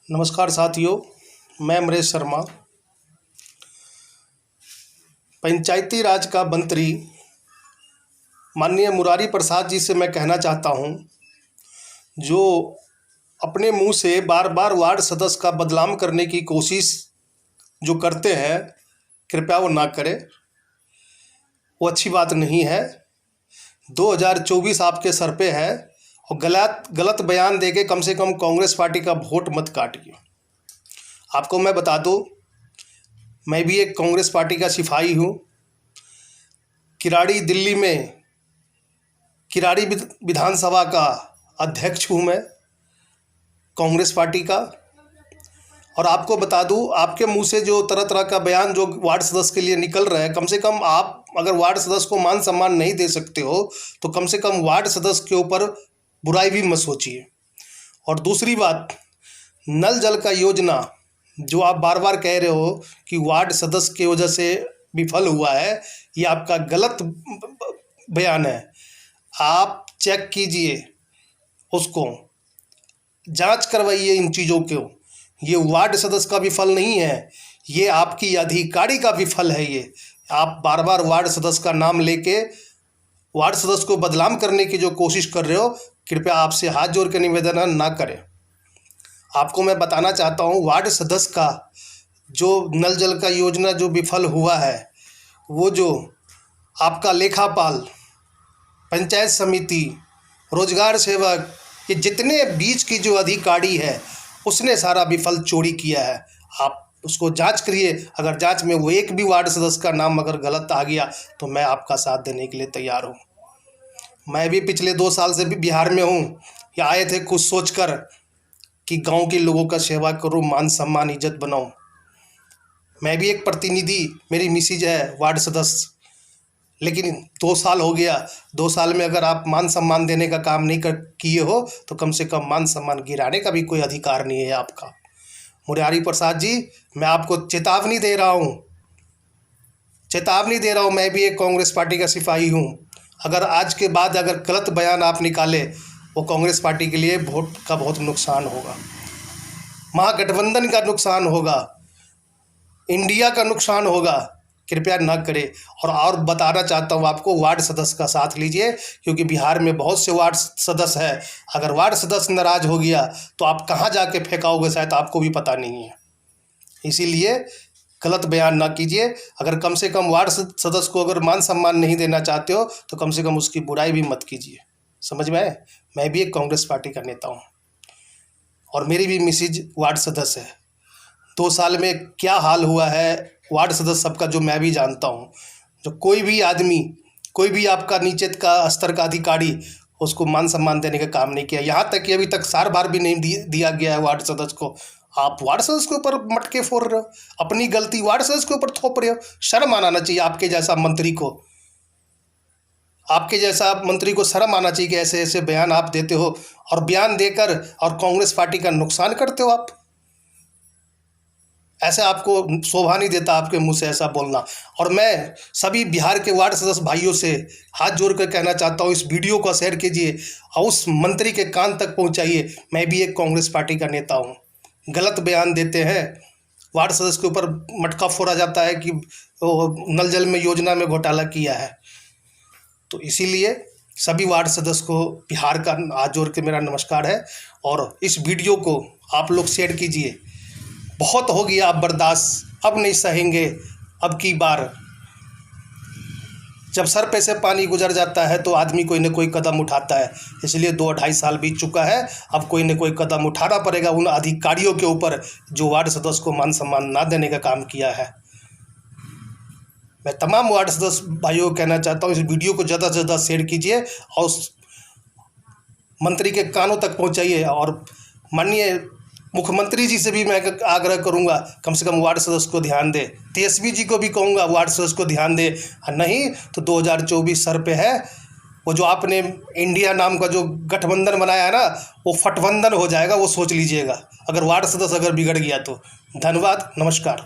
नमस्कार साथियों, मैं अमरेश शर्मा। पंचायती राज का मंत्री माननीय मुरारी प्रसाद जी से मैं कहना चाहता हूं, जो अपने मुंह से बार बार वार्ड सदस्य का बदनाम करने की कोशिश जो करते हैं, कृपया वो ना करें। वो अच्छी बात नहीं है। 2024 आपके सर पे है और गलत बयान देके कम से कम कांग्रेस पार्टी का वोट मत काटिए। आपको मैं बता दूं, मैं भी एक कांग्रेस पार्टी का सिपाही हूं। किराड़ी दिल्ली में किराड़ी विधानसभा का अध्यक्ष हूं मैं कांग्रेस पार्टी का। और आपको बता दूं, आपके मुंह से जो तरह तरह का बयान जो वार्ड सदस्य के लिए निकल रहा है, कम से कम आप अगर वार्ड सदस्य को मान सम्मान नहीं दे सकते हो तो कम से कम वार्ड सदस्य के ऊपर बुराई भी मत सोचिए। और दूसरी बात, नल जल का योजना जो आप बार बार कह रहे हो कि वार्ड सदस्य की वजह से विफल हुआ है, ये आपका गलत बयान है। आप चेक कीजिए, उसको जांच करवाइए इन चीज़ों को। ये वार्ड सदस्य का विफल नहीं है, ये आपकी अधिकारी का विफल है। ये आप बार बार वार्ड सदस्य का नाम लेके वार्ड सदस्य को बदनाम करने की जो कोशिश कर रहे हो, कृपया आपसे हाथ जोड़ के निवेदन है, ना करें। आपको मैं बताना चाहता हूँ, वार्ड सदस्य का जो नल जल का योजना जो विफल हुआ है, वो जो आपका लेखापाल, पंचायत समिति, रोजगार सेवक, ये जितने बीच की जो अधिकारी है, उसने सारा विफल चोरी किया है। आप उसको जांच करिए। अगर जांच में वो एक भी वार्ड सदस्य का नाम अगर गलत आ गया तो मैं आपका साथ देने के लिए तैयार हूँ। मैं भी पिछले 2 साल से भी बिहार में हूँ। ये आए थे कुछ सोचकर कि गांव के लोगों का सेवा करूं, मान सम्मान इज्जत बनाऊं। मैं भी एक प्रतिनिधि, मेरी मिसेज है वार्ड सदस्य, लेकिन 2 साल हो गया। 2 साल में अगर आप मान सम्मान देने का काम नहीं किए हो तो कम से कम मान सम्मान गिराने का भी कोई अधिकार नहीं है आपका। मुरारी प्रसाद जी, मैं आपको चेतावनी दे रहा हूँ, मैं भी एक कांग्रेस पार्टी का सिपाही हूँ। अगर आज के बाद अगर गलत बयान आप निकाले, वो कांग्रेस पार्टी के लिए वोट का बहुत नुकसान होगा, महागठबंधन का नुकसान होगा, इंडिया का नुकसान होगा। कृपया ना करें। और बताना चाहता हूँ आपको, वार्ड सदस्य का साथ लीजिए, क्योंकि बिहार में बहुत से वार्ड सदस्य है। अगर वार्ड सदस्य नाराज हो गया तो आप कहाँ जाके फेंकाओगे, शायद आपको भी पता नहीं है। इसीलिए गलत बयान ना कीजिए। अगर कम से कम वार्ड सदस्य को अगर मान सम्मान नहीं देना चाहते हो तो कम से कम उसकी बुराई भी मत कीजिए। समझ में आए? मैं भी एक कांग्रेस पार्टी का नेता हूँ और मेरी भी मिसेज वार्ड सदस्य है। 2 साल में क्या हाल हुआ है वार्ड सदस्य सबका, जो मैं भी जानता हूँ। जो कोई भी आदमी, कोई भी आपका नीचे का स्तर का अधिकारी उसको मान सम्मान देने का काम नहीं किया। यहाँ तक कि अभी तक सार बार भी नहीं दिया गया है वार्ड सदस्य को। आप वार्ड सदस्य के ऊपर मटके फोड़ रहे हो, अपनी गलती वार्ड सदस्य के ऊपर थोप रहे हो। शर्म आना चाहिए आपके जैसा मंत्री को। आपके जैसा मंत्री को शर्म आना चाहिए कि ऐसे ऐसे बयान आप देते हो और बयान देकर और कांग्रेस पार्टी का नुकसान करते हो आप। ऐसे आपको शोभा नहीं देता आपके मुंह से ऐसा बोलना। और मैं सभी बिहार के वार्ड सदस्य भाइयों से हाथ जोड़कर कहना चाहता हूँ, इस वीडियो को शेयर कीजिए और उस मंत्री के कान तक पहुँचाइए। मैं भी एक कांग्रेस पार्टी का नेता हूँ। गलत बयान देते हैं, वार्ड सदस्य के ऊपर मटका फोड़ा जाता है कि नल जल में योजना में घोटाला किया है। तो इसीलिए सभी वार्ड सदस्य को बिहार का हाथ जोड़ के मेरा नमस्कार है। और इस वीडियो को आप लोग शेयर कीजिए। बहुत हो गया अब बर्दाश्त, अब नहीं सहेंगे। अब की बार जब सर पे से पानी गुजर जाता है तो आदमी कोई न कोई कदम उठाता है। इसलिए 2-2.5 साल बीत चुका है, अब कोई न कोई कदम उठाना पड़ेगा उन अधिकारियों के ऊपर जो वार्ड सदस्य को मान सम्मान ना देने का काम किया है। मैं तमाम वार्ड सदस्य भाइयों को कहना चाहता हूँ, इस वीडियो को ज़्यादा से ज़्यादा शेयर कीजिए और उस मंत्री के कानों तक पहुँचाइए। और माननीय मुख्यमंत्री जी से भी मैं आग्रह करूंगा, कम से कम वार्ड सदस्य को ध्यान दे। तेजस्वी जी को भी कहूँगा वार्ड सदस्य को ध्यान दे। नहीं तो 2024 सर पे है। वो जो आपने इंडिया नाम का जो गठबंधन बनाया है ना, वो फटबंधन हो जाएगा, वो सोच लीजिएगा, अगर वार्ड सदस्य अगर बिगड़ गया तो। धन्यवाद, नमस्कार।